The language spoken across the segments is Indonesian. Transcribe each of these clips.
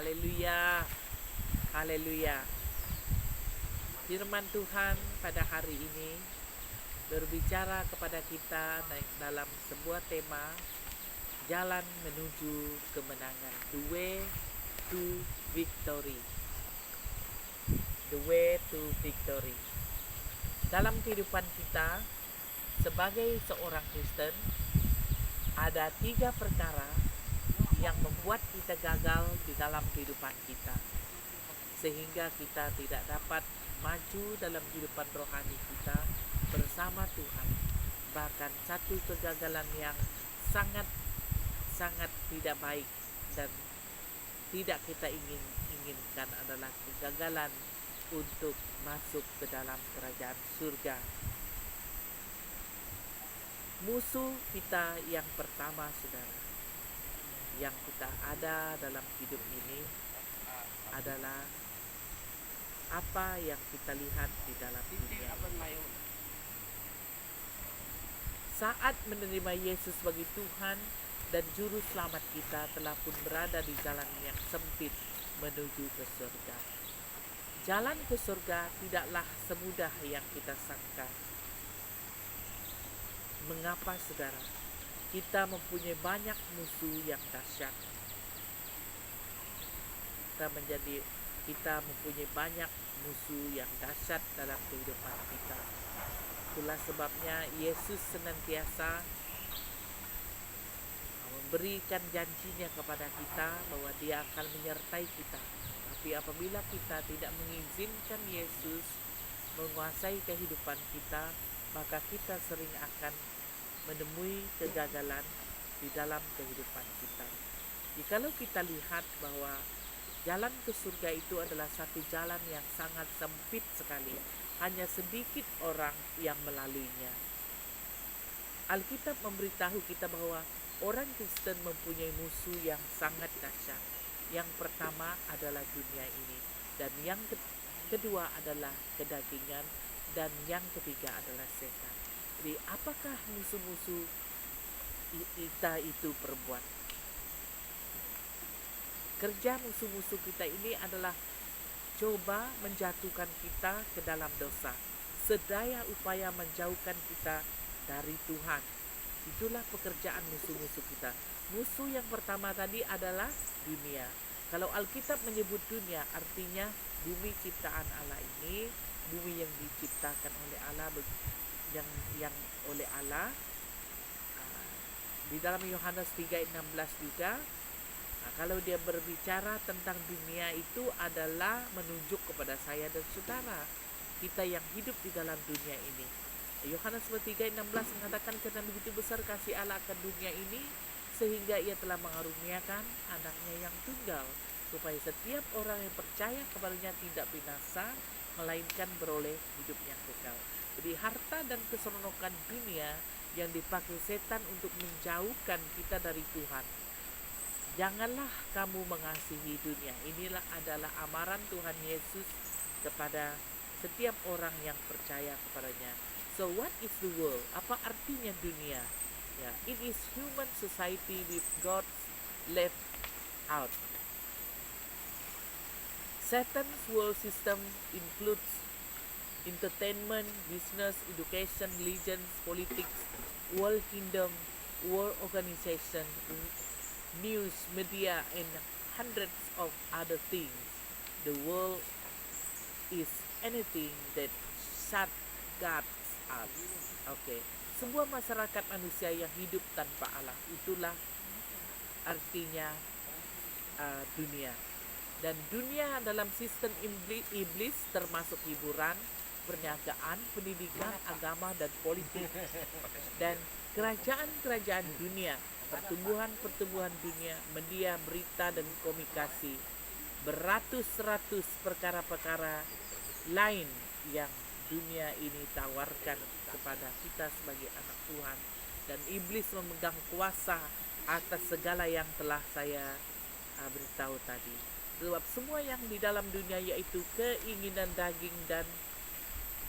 Haleluya. Haleluya. Firman Tuhan pada hari ini berbicara kepada kita dalam sebuah tema jalan menuju kemenangan. The way to victory. The way to victory. Dalam kehidupan kita sebagai seorang Kristen, ada 3 perkara yang membuat kita gagal di dalam kehidupan kita, sehingga kita tidak dapat maju dalam kehidupan rohani kita bersama Tuhan. Bahkan satu kegagalan yang sangat tidak baik dan tidak kita inginkan adalah kegagalan untuk masuk ke dalam kerajaan surga. Musuh kita yang pertama, saudara, yang kita ada dalam hidup ini adalah apa yang kita lihat di dalam dunia. Saat menerima Yesus sebagai Tuhan dan Juru Selamat kita, telah pun berada di jalan yang sempit menuju ke surga. Jalan ke surga tidaklah semudah yang kita sangka. Mengapa, saudara? Kita mempunyai banyak musuh yang dahsyat. Kita mempunyai banyak musuh yang dahsyat dalam kehidupan kita. Itulah sebabnya Yesus senantiasa memberikan janjinya kepada kita bahwa Dia akan menyertai kita. Tapi apabila kita tidak mengizinkan Yesus menguasai kehidupan kita, maka kita sering akan menemui kegagalan di dalam kehidupan kita. Jikalau kita lihat bahwa jalan ke surga itu adalah satu jalan yang sangat sempit sekali, hanya sedikit orang yang melaluinya. Alkitab memberitahu kita bahwa orang Kristen mempunyai musuh yang sangat dahsyat. Yang pertama adalah dunia ini, dan yang kedua adalah kedagingan, dan yang ketiga adalah setan. Jadi apakah musuh-musuh kita itu perbuat? Kerja musuh-musuh kita ini adalah coba menjatuhkan kita ke dalam dosa, sedaya upaya menjauhkan kita dari Tuhan. Itulah pekerjaan musuh-musuh kita. Musuh yang pertama tadi adalah dunia. Kalau Alkitab menyebut dunia, artinya bumi ciptaan Allah ini, bumi yang diciptakan oleh Allah, yang oleh Allah. Di dalam Yohanes 3:16 juga, kalau dia berbicara tentang dunia itu adalah menunjuk kepada saya dan saudara, kita yang hidup di dalam dunia ini. Yohanes 3:16 mengatakan, karena begitu besar kasih Allah akan dunia ini, sehingga Ia telah mengaruniakan anaknya yang tunggal, supaya setiap orang yang percaya kepadanya tidak binasa, melainkan beroleh hidup yang kekal. Jadi harta dan keseronokan dunia yang dipakai setan untuk menjauhkan kita dari Tuhan. Janganlah kamu mengasihi dunia. Inilah adalah amaran Tuhan Yesus kepada setiap orang yang percaya kepadanya. So what is the world? Apa artinya dunia? Ya, it is human society with God left out. Satan's world system includes entertainment, business, education, religion, politics, world kingdom, world organization, news, media, and hundreds of other things. The world is anything that shut God up. Okay. Sebuah masyarakat manusia yang hidup tanpa Allah, itulah artinya dunia. Dan dunia dalam sistem iblis termasuk hiburan, perniagaan, pendidikan, agama, dan politik. Dan kerajaan-kerajaan dunia, pertumbuhan dunia, media, berita, dan komunikasi, beratus-ratus perkara-perkara lain yang dunia ini tawarkan kepada kita sebagai anak Tuhan. Dan iblis memegang kuasa atas segala yang telah saya beritahu tadi. Sebab semua yang di dalam dunia, yaitu keinginan daging dan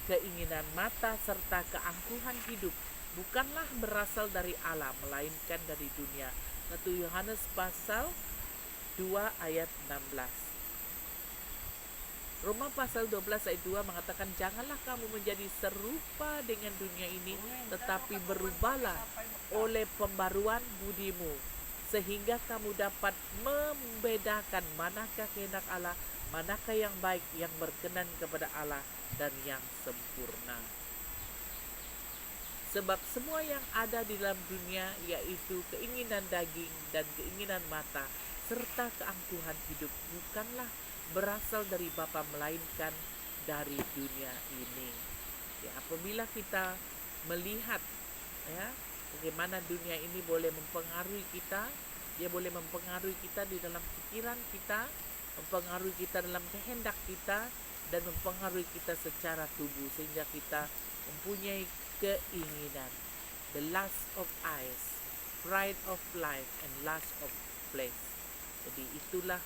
keinginan mata serta keangkuhan hidup, bukanlah berasal dari Allah, melainkan dari dunia. 1 Yohanes pasal 2 ayat 16. Roma pasal 12 ayat 2 mengatakan, janganlah kamu menjadi serupa dengan dunia ini, tetapi berubahlah oleh pembaruan budimu, sehingga kamu dapat membedakan manakah kehendak Allah, manakah yang baik, yang berkenan kepada Allah, dan yang sempurna. Sebab semua yang ada di dalam dunia, yaitu keinginan daging dan keinginan mata, serta keangkuhan hidup, bukanlah berasal dari Bapa, melainkan dari dunia ini. Ya, apabila kita melihat ya bagaimana dunia ini boleh mempengaruhi kita, dia boleh mempengaruhi kita di dalam pikiran kita, mempengaruhi kita dalam kehendak kita, dan mempengaruhi kita secara tubuh, sehingga kita mempunyai keinginan, the lust of eyes, pride of life, and lust of flesh. Jadi itulah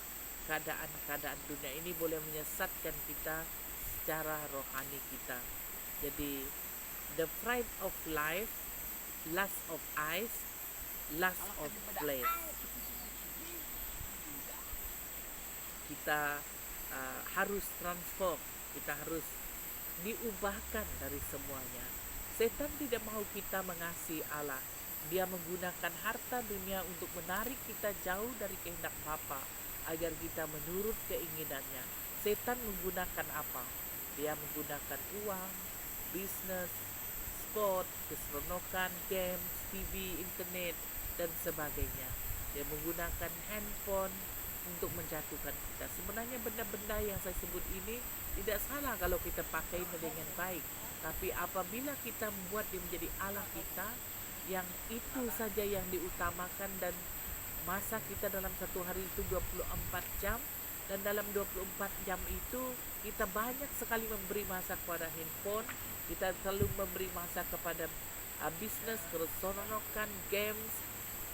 keadaan dunia ini boleh menyesatkan kita secara rohani kita. Jadi the pride of life, lust of eyes, lust of flesh. Kita harus transform, kita harus diubahkan dari semuanya. Setan tidak mau kita mengasihi Allah. Dia menggunakan harta dunia untuk menarik kita jauh dari kehendak Bapa, agar kita menurut keinginannya. Setan menggunakan apa? Dia menggunakan uang, bisnis, sport, keseronokan, games, TV, internet, dan sebagainya. Dia menggunakan handphone untuk menjatuhkan kita. Sebenarnya benda-benda yang saya sebut ini tidak salah kalau kita pakai dengan baik. Tapi apabila kita membuat dia menjadi Allah kita, yang itu saja yang diutamakan, dan masa kita dalam satu hari itu 24 jam, dan dalam 24 jam itu kita banyak sekali memberi masa kepada handphone, kita selalu memberi masa kepada bisnis, keseronokan, games,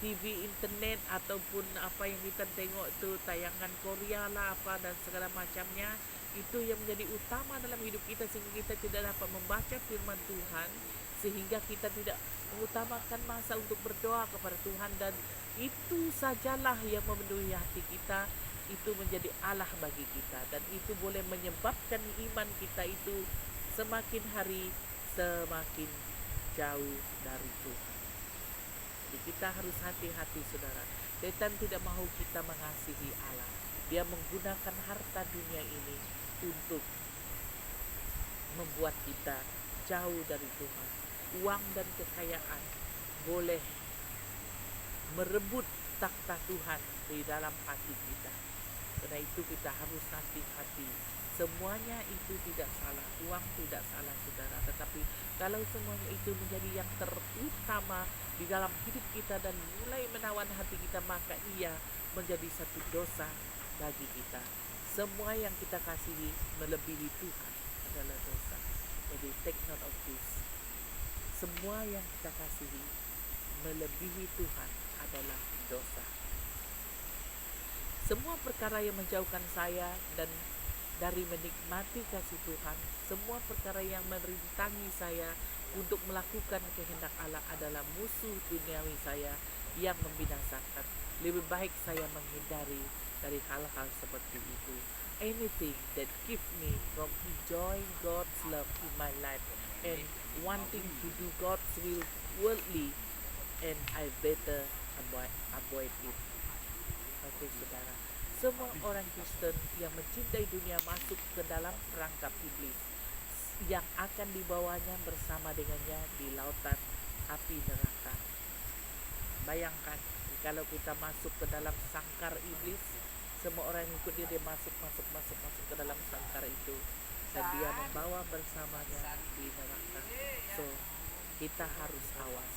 TV, internet, ataupun apa yang kita tengok itu tayangan Korea lah apa dan segala macamnya. Itu yang menjadi utama dalam hidup kita, sehingga kita tidak dapat membaca firman Tuhan, sehingga kita tidak mengutamakan masa untuk berdoa kepada Tuhan, dan itu sajalah yang memenuhi hati kita. Itu menjadi Allah bagi kita, dan itu boleh menyebabkan iman kita itu semakin hari semakin jauh dari Tuhan. Jadi kita harus hati-hati, saudara. Setan tidak mahu kita mengasihi Allah. Dia menggunakan harta dunia ini untuk membuat kita jauh dari Tuhan. Uang dan kekayaan boleh merebut takhta Tuhan di dalam hati kita. Karena itu kita harus hati-hati. Semuanya itu tidak salah. Uang tidak salah, saudara. Tetapi kalau semuanya itu menjadi yang terutama di dalam hidup kita dan mulai menawan hati kita, maka ia menjadi satu dosa bagi kita. Semua yang kita kasihi melebihi Tuhan adalah dosa. Jadi take note of this. Semua yang kita kasihi melebihi Tuhan adalah dosa. Semua perkara yang menjauhkan saya dan dari menikmati kasih Tuhan, semua perkara yang merintangi saya untuk melakukan kehendak Allah adalah musuh duniawi saya yang membinasakan. Lebih baik saya menghindari dari hal-hal seperti itu. Anything that keep me from enjoying God's love in my life and wanting to do God's will worldly, and I better avoid it. Oke, saudara. Semua orang Kristen yang mencintai dunia masuk ke dalam perangkap iblis yang akan dibawanya bersama dengannya di lautan api neraka. Bayangkan kalau kita masuk ke dalam sangkar iblis, semua orang yang ikut dia masuk ke dalam sangkar itu, dan dia membawa bersamanya di neraka. So kita harus awas.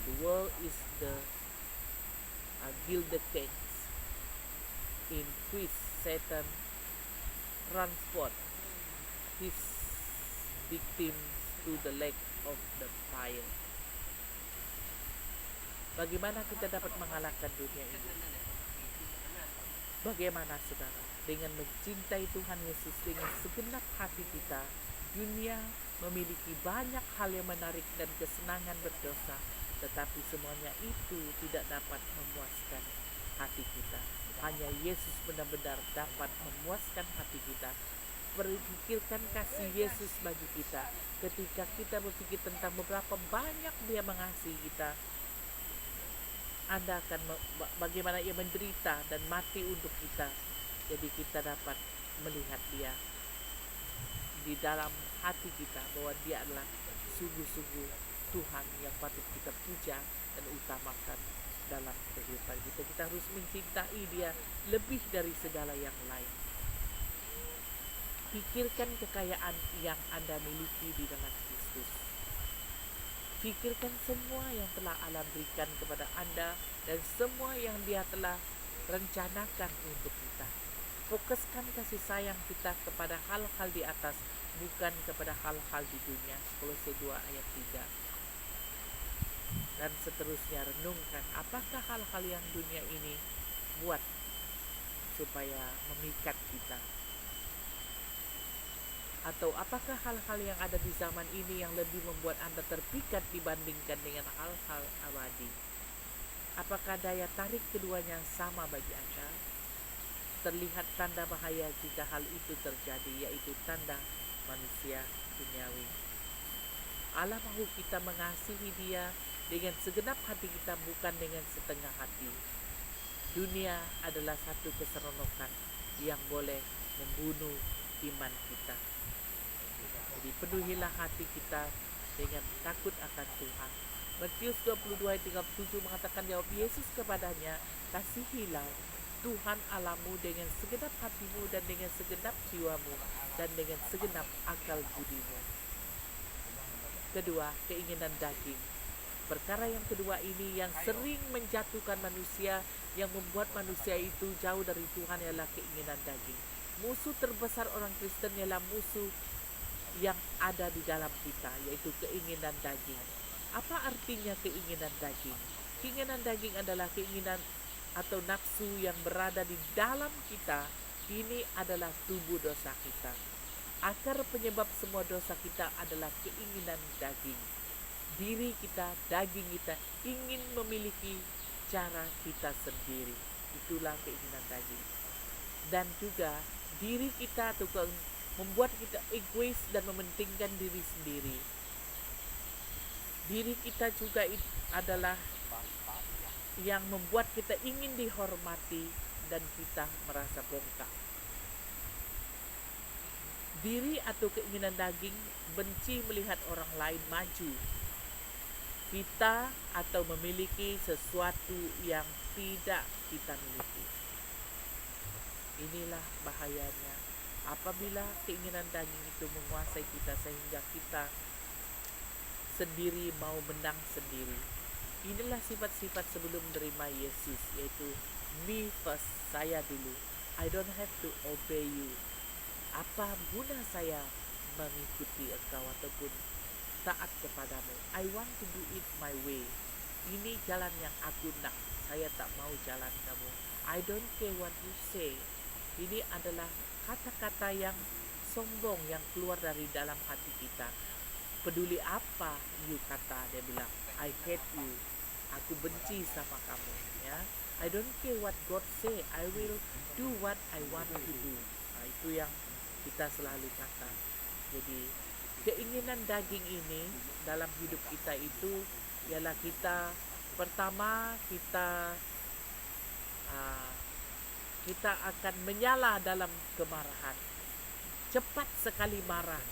The world is the gilded cage in which Satan transport his victims to the lake of the fire. Bagaimana kita dapat mengalahkan dunia ini? Bagaimana, saudara? Dengan mencintai Tuhan Yesus dengan segenap hati kita. Dunia memiliki banyak hal yang menarik dan kesenangan berdosa, tetapi semuanya itu tidak dapat memuaskan hati kita. Hanya Yesus benar-benar dapat memuaskan hati kita. Berpikirkan kasih Yesus bagi kita. Ketika kita berpikir tentang beberapa banyak Dia mengasihi kita, Anda akan bagaimana Ia menderita dan mati untuk kita. Jadi kita dapat melihat Dia di dalam hati kita, bahwa Dia adalah sungguh-sungguh Tuhan yang patut kita puja dan utamakan dalam kehidupan kita. Kita harus mencintai Dia lebih dari segala yang lain. Pikirkan kekayaan yang Anda miliki di dalam Kristus. Pikirkan semua yang telah Allah berikan kepada Anda dan semua yang Dia telah rencanakan untuk kita. Fokuskan kasih sayang kita kepada hal-hal di atas, bukan kepada hal-hal di dunia. Kolose 2 ayat 3. Dan seterusnya, renungkan apakah hal-hal yang dunia ini buat supaya memikat kita. Atau apakah hal-hal yang ada di zaman ini yang lebih membuat Anda terpikat dibandingkan dengan hal-hal abadi? Apakah daya tarik keduanya sama bagi Anda? Terlihat tanda bahaya jika hal itu terjadi, yaitu tanda manusia duniawi. Allah mahu kita mengasihi Dia dengan segenap hati kita, bukan dengan setengah hati. Dunia adalah satu keseronokan yang boleh membunuh iman kita. Jadi penuhilah hati kita dengan takut akan Tuhan. Matius 22 ayat 37 mengatakan, jawab Yesus kepadanya, kasihilah Tuhan Allahmu dengan segenap hatimu dan dengan segenap jiwamu dan dengan segenap akal budimu. Kedua, keinginan daging. Perkara yang kedua ini yang sering menjatuhkan manusia, yang membuat manusia itu jauh dari Tuhan, ialah keinginan daging. Musuh terbesar orang Kristen ialah musuh yang ada di dalam kita, yaitu keinginan daging. Apa artinya keinginan daging? Keinginan daging adalah keinginan atau nafsu yang berada di dalam kita. Ini adalah tubuh dosa kita. Akar penyebab semua dosa kita adalah keinginan daging. Diri kita, daging kita ingin memiliki cara kita sendiri. Itulah keinginan daging. Dan juga diri kita tukang membuat kita egois dan mementingkan diri sendiri. Diri kita juga adalah yang membuat kita ingin dihormati dan kita merasa bongkak. Diri atau keinginan daging benci melihat orang lain maju, kita atau memiliki sesuatu yang tidak kita miliki. Inilah bahayanya apabila keinginan daging itu menguasai kita, sehingga kita sendiri mau menang sendiri. Inilah sifat-sifat sebelum menerima Yesus, yaitu me first, saya dulu. I don't have to obey you. Apa guna saya mengikuti engkau ataupun taat kepadamu? I want to do it my way. Ini jalan yang aku nak, saya tak mau jalan kamu. I don't care what you say. Ini adalah kata-kata yang sombong yang keluar dari dalam hati kita. Peduli apa you kata, dia bilang, I hate you, aku benci sama kamu, ya. I don't care what God say, I will do what I want to do. Nah, itu yang kita selalu kata. Jadi keinginan daging ini dalam hidup kita itu ialah kita pertama kita akan menyala dalam kemarahan. Cepat sekali marah.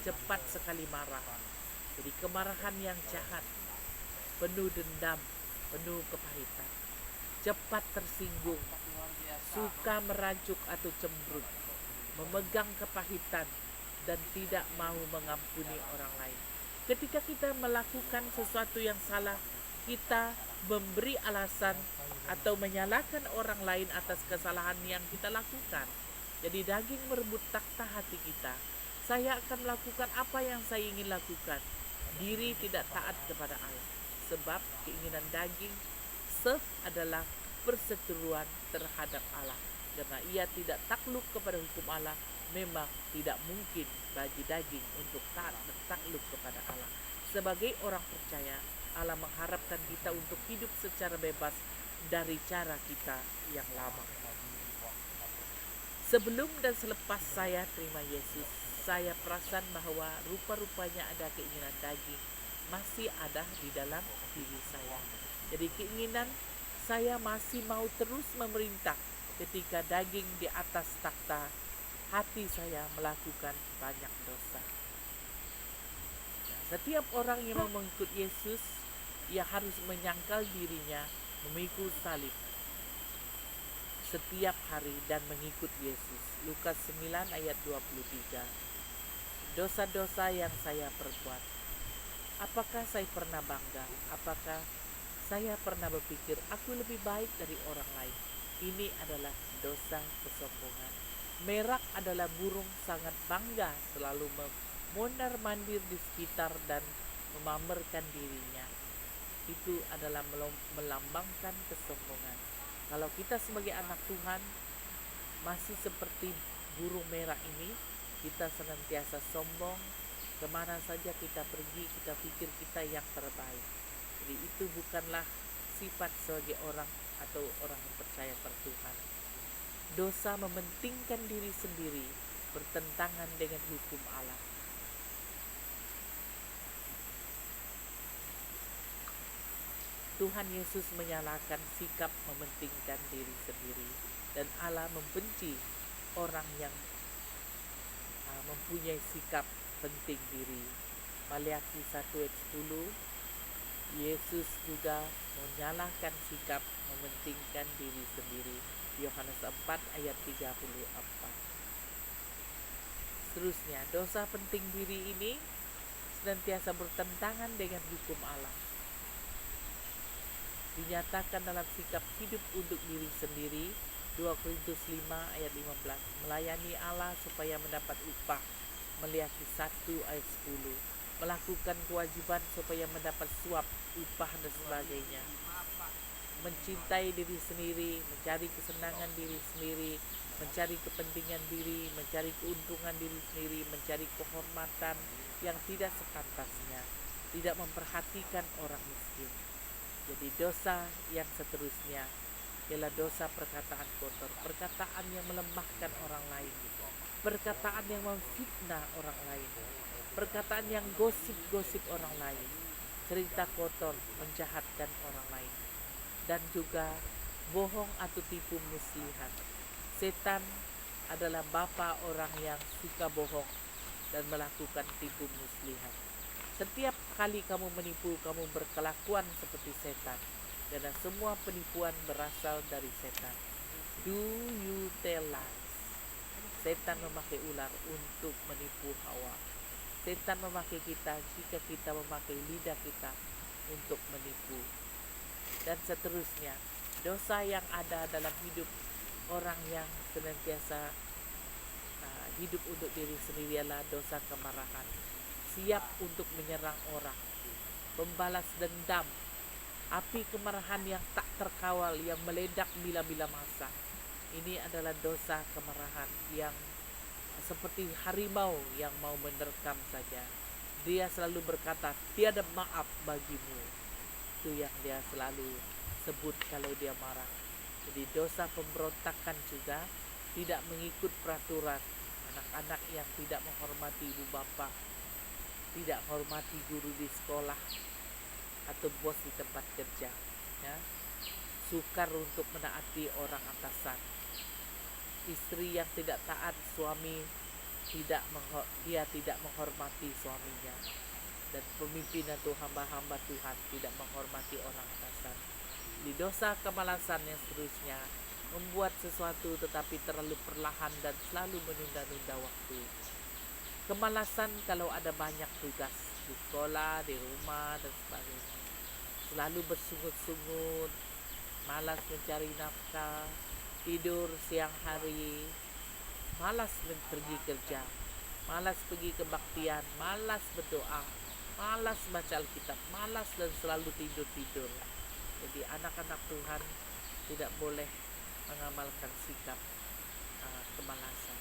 Jadi kemarahan yang jahat, penuh dendam, penuh kepahitan. Cepat tersinggung, suka merajuk atau cemberut, memegang kepahitan, dan tidak mau mengampuni orang lain. Ketika kita melakukan sesuatu yang salah, kita memberi alasan atau menyalahkan orang lain atas kesalahan yang kita lakukan. Jadi daging merebut takhta hati kita. Saya akan melakukan apa yang saya ingin lakukan. Diri tidak taat kepada Allah. Sebab keinginan daging adalah perseteruan terhadap Allah. Karena ia tidak takluk kepada hukum Allah, memang tidak mungkin bagi daging untuk taat dan takluk kepada Allah. Sebagai orang percaya, Allah mengharapkan kita untuk hidup secara bebas dari cara kita yang lama. Sebelum dan selepas saya terima Yesus, saya perasan bahwa rupa-rupanya ada keinginan daging masih ada di dalam diri saya. Jadi keinginan saya masih mau terus memerintah ketika daging di atas takhta, hati saya melakukan banyak dosa. Nah, setiap orang yang mau mengikut Yesus, ia harus menyangkal dirinya, memikul salib setiap hari dan mengikut Yesus. Lukas 9 ayat 23. Dosa-dosa yang saya perbuat. Apakah saya pernah bangga? Apakah saya pernah berpikir aku lebih baik dari orang lain? Ini adalah dosa kesombongan. Merak adalah burung sangat bangga, selalu mondar-mandir di sekitar dan memamerkan dirinya. Itu adalah melambangkan kesombongan. Kalau kita sebagai anak Tuhan masih seperti burung merah ini, kita senantiasa sombong, kemana saja kita pergi kita pikir kita yang terbaik. Jadi itu bukanlah sifat sebagai orang atau orang yang percaya pada Tuhan. Dosa mementingkan diri sendiri, bertentangan dengan hukum Allah. Tuhan Yesus menyalahkan sikap mementingkan diri sendiri, dan Allah membenci orang yang mempunyai sikap penting diri. Maliaki 1 ayat 10, Yesus juga menyalahkan sikap mementingkan diri sendiri. Yohanes 4 ayat 34. Seterusnya, dosa penting diri ini senantiasa bertentangan dengan hukum Allah. Dinyatakan dalam sikap hidup untuk diri sendiri, 2 Korintus 5 ayat 15, melayani Allah supaya mendapat upah, Maliaki 1 ayat 10, melakukan kewajiban supaya mendapat suap, upah dan sebagainya, mencintai diri sendiri, mencari kesenangan diri sendiri, mencari kepentingan diri, mencari keuntungan diri sendiri, mencari kehormatan yang tidak sepantasnya, tidak memperhatikan orang miskin. Jadi dosa yang seterusnya ialah dosa perkataan kotor, perkataan yang melemahkan orang lain, perkataan yang memfitnah orang lain, perkataan yang gosip-gosip orang lain, cerita kotor, menjahatkan orang lain, dan juga bohong atau tipu muslihat. Setan adalah bapa orang yang suka bohong dan melakukan tipu muslihat. Setiap kali kamu menipu, kamu berkelakuan seperti setan. Karena semua penipuan berasal dari setan. Do you tell lies? Setan memakai ular untuk menipu Hawa. Setan memakai kita jika kita memakai lidah kita untuk menipu. Dan seterusnya, dosa yang ada dalam hidup orang yang senantiasa hidup untuk diri sendiri adalah dosa kemarahan. Siap untuk menyerang orang, membalas dendam, api kemarahan yang tak terkawal yang meledak bila-bila masa. Ini adalah dosa kemarahan yang seperti harimau yang mau menerkam saja. Dia selalu berkata, tiada maaf bagimu. Itu yang dia selalu sebut kalau dia marah. Jadi dosa pemberontakan juga, tidak mengikut peraturan. Anak-anak yang tidak menghormati ibu bapa, tidak hormati guru di sekolah atau bos di tempat kerja, ya. Sukar untuk menaati orang atasan. Istri yang tidak taat suami, dia tidak menghormati suaminya. Dan pemimpin atau hamba-hamba Tuhan tidak menghormati orang atasan. Di dosa kemalasan yang seterusnya, membuat sesuatu tetapi terlalu perlahan dan selalu menunda-nunda waktu. Kemalasan kalau ada banyak tugas di sekolah, di rumah, dan sebagainya. Selalu bersungut-sungut, malas mencari nafkah, tidur siang hari, malas pergi kerja, malas pergi kebaktian, malas berdoa, malas baca Alkitab, malas dan selalu tidur-tidur. Jadi anak-anak Tuhan tidak boleh mengamalkan sikap kemalasan.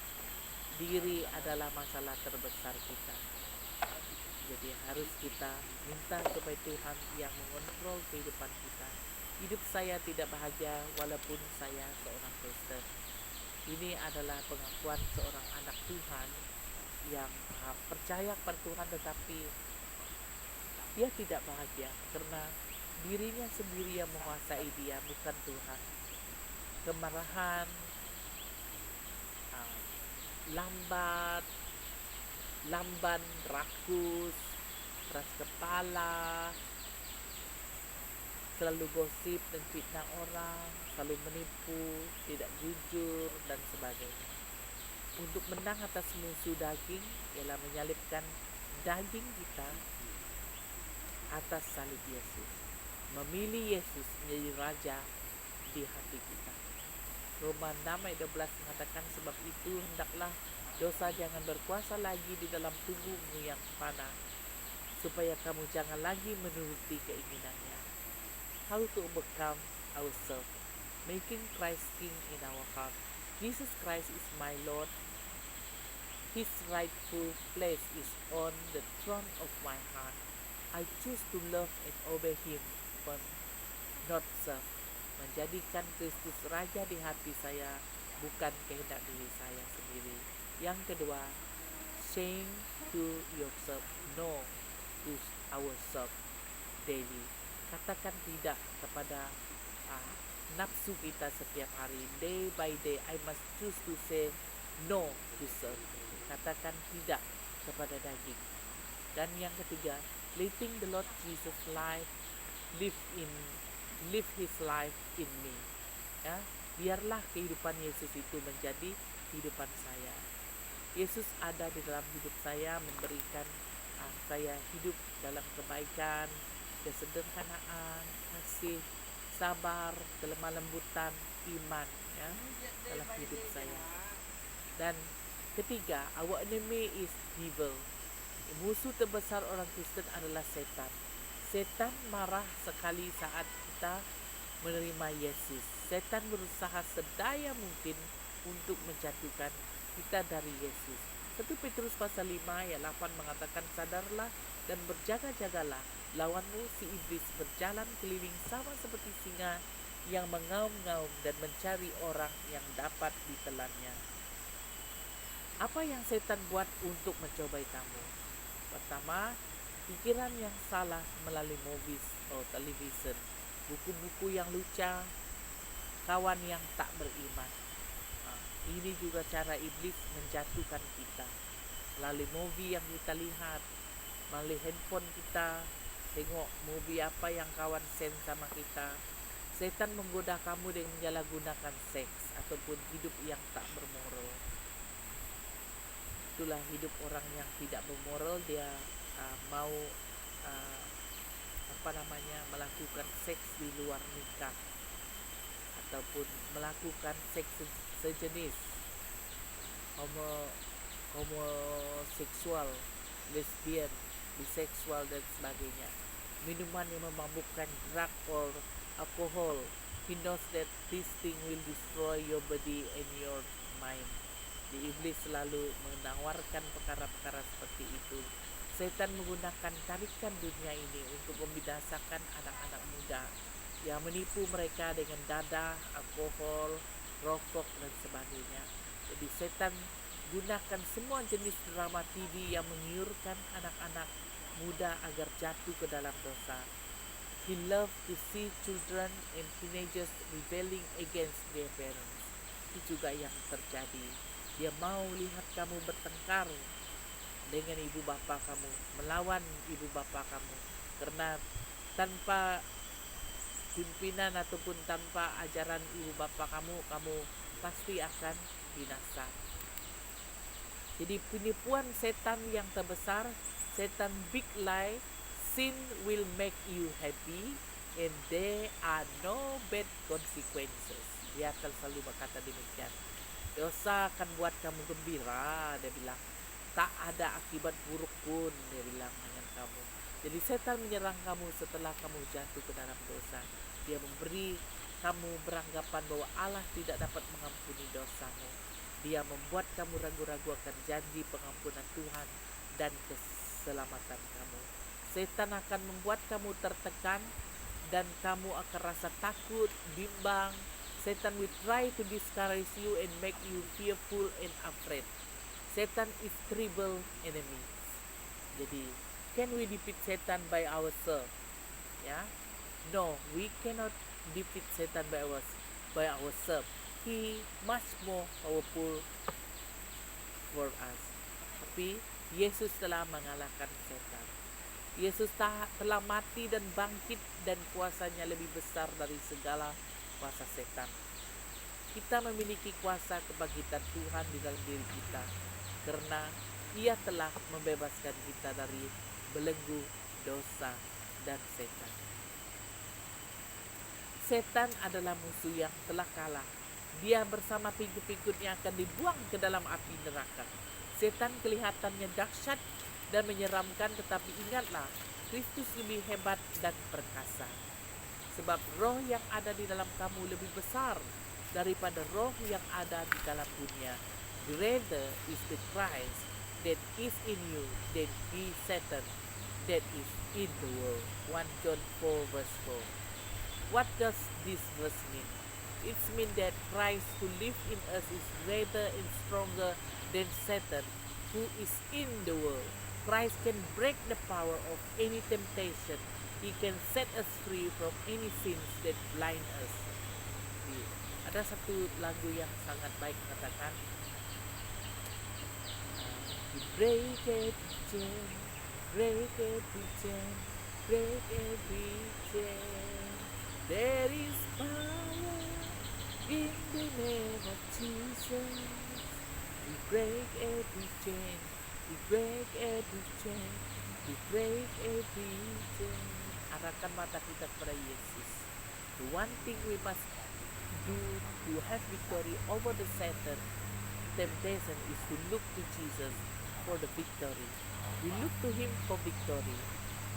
Diri adalah masalah terbesar kita. Jadi harus kita minta supaya Tuhan yang mengontrol kehidupan kita. Hidup saya tidak bahagia walaupun saya seorang Kristen. Ini adalah pengakuan seorang anak Tuhan yang percaya pada Tuhan, tetapi dia tidak bahagia karena dirinya sendiri yang menguasai dia, bukan Tuhan. Kemarahan, uh, lambat, lamban, rakus, keras kepala, selalu gosip dan fitnah orang, selalu menipu, tidak jujur, dan sebagainya. Untuk menang atas musuh daging ialah menyalibkan daging kita atas salib Yesus. Memilih Yesus menjadi Raja di hati kita. Roma 6 ayat 12 mengatakan, sebab itu hendaklah dosa jangan berkuasa lagi di dalam tubuhmu yang fana, supaya kamu jangan lagi menuruti keinginannya. How to overcome ourselves? Making Christ King in our heart. Jesus Christ is my Lord. His rightful place is on the throne of my heart. I choose to love and obey Him, but not serve. Menjadikan Kristus Raja di hati saya, bukan kehendak diri saya sendiri. Yang kedua, saying to yourself no to ourselves daily. Katakan tidak kepada nafsu kita setiap hari. Day by day, I must choose to say no to self. Katakan tidak kepada daging. Dan yang ketiga, letting the Lord Jesus live His life in me. Ya, biarlah kehidupan Yesus itu menjadi kehidupan saya. Yesus ada di dalam hidup saya, memberikan saya hidup dalam kebaikan, kesederhanaan, kasih, sabar, kelemah lembutan, iman, ya, dalam hidup saya. Dan ketiga, our enemy is devil. Musuh terbesar orang Kristen adalah setan. Setan marah sekali saat kita menerima Yesus. Setan berusaha sedaya mungkin untuk menjatuhkan kita dari Yesus. 1 Petrus pasal 5 ayat 8 mengatakan, sadarlah dan berjaga-jagalah, lawanmu si iblis berjalan keliling sama seperti singa yang mengaum-ngaum dan mencari orang yang dapat ditelannya. Apa yang setan buat untuk mencobai kamu? Pertama, pikiran yang salah melalui movies atau television, buku-buku yang lucah, kawan yang tak beriman. Ini juga cara iblis menjatuhkan kita. Melalui movie yang kita lihat, melalui handphone kita, tengok movie apa yang kawan send sama kita. Setan menggoda kamu dengan menyalahgunakan seks ataupun hidup yang tak bermoral. Itulah hidup orang yang tidak bermoral. Dia mau melakukan seks di luar nikah ataupun melakukan seks sejenis, homoseksual, lesbian, biseksual dan sebagainya. Minuman yang memabukkan, drug or alcohol. He knows that this thing will destroy your body and your mind. Di iblis selalu menawarkan perkara-perkara seperti itu. Setan menggunakan tarikan dunia ini untuk membinasakan anak-anak muda, yang menipu mereka dengan dadah, alkohol, rokok dan sebagainya. Jadi setan gunakan semua jenis drama TV yang mengiurkan anak-anak muda agar jatuh ke dalam dosa. He loves to see children and teenagers rebelling against their parents. Itu juga yang terjadi. Dia mau lihat kamu bertengkar dengan ibu bapa kamu, melawan ibu bapa kamu, karena tanpa pimpinan ataupun tanpa ajaran ibu bapa kamu pasti akan binasa. Jadi penipuan setan yang terbesar, setan big lie, sin will make you happy and there are no bad consequences. Dia akan selalu berkata demikian. Dosa akan buat kamu gembira, dia bilang. Tak ada akibat buruk pun, dia bilang dengan kamu. Jadi setan menyerang kamu setelah kamu jatuh ke dalam dosa. Dia memberi kamu beranggapan bahwa Allah tidak dapat mengampuni dosamu. Dia membuat kamu ragu-ragu akan janji pengampunan Tuhan dan keselamatan kamu. Setan akan membuat kamu tertekan dan kamu akan rasa takut, bimbang, Satan will try to discourage you and make you fearful and afraid. Satan is terrible enemy. Jadi, can we defeat Satan by ourselves? Ya, no, we cannot defeat Satan by ourselves. He much more powerful for us. Tapi Yesus telah mengalahkan setan. Yesus telah mati dan bangkit, dan kuasanya lebih besar dari segala kuasa setan. Kita memiliki kuasa kebangkitan Tuhan di dalam diri kita, karena Ia telah membebaskan kita dari belenggu dosa dan setan. Setan adalah musuh yang telah kalah. Dia bersama pengikut-pengikutnya akan dibuang ke dalam api neraka. Setan kelihatannya dahsyat dan menyeramkan, tetapi ingatlah, Kristus lebih hebat dan perkasa. Sebab roh yang ada di dalam kamu lebih besar daripada roh yang ada di dalam dunia. Greater is the Christ that is in you than the Satan that is in the world. 1 John 4 verse 4. What does this verse mean? It means that Christ who lives in us is greater and stronger than Satan who is in the world. Christ can break the power of any temptation. He can set us free from any sins that blind us. Ada satu lagu yang sangat baik mengatakan, break every chain, break every chain, break every chain. There is power in the name of Jesus. We break every chain, we break every chain, we break every chain. Arahkan mata kita kepada Yesus. The one thing we must do to have victory over the Satan temptation is to look to Jesus for the victory. We look to Him for victory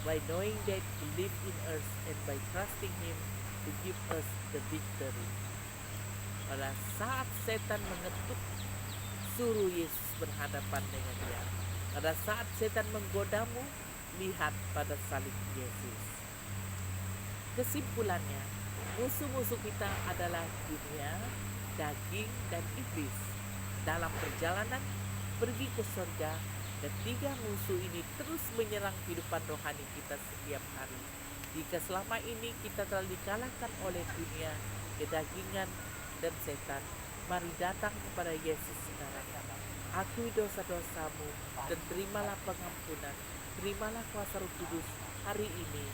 by knowing that He lives in us and by trusting Him to give us the victory. Pada saat setan mengetuk, suruh Yesus berhadapan dengan dia. Pada saat setan menggodamu, lihat pada salib Yesus. Kesimpulannya, musuh-musuh kita adalah dunia, daging, dan iblis. Dalam perjalanan pergi ke surga, ketiga musuh ini terus menyerang kehidupan rohani kita setiap hari. Jika selama ini kita telah dikalahkan oleh dunia, kedagingan, dan setan, mari datang kepada Yesus sekarang. Akui dosa-dosamu dan terimalah pengampunan. Terimalah kuasa Roh Kudus hari ini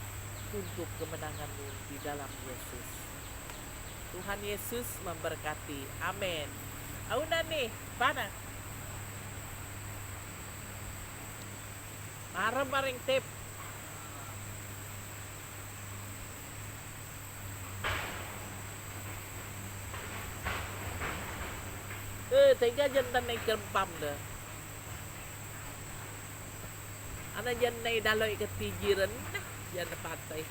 untuk kemenanganmu di dalam Yesus. Tuhan Yesus memberkati. Amin. Auna nih, pana? Marah-maring tip. Tega jantan naik kerempam dah. Ana jantan naik daloi ketijiran, nah jantan patai.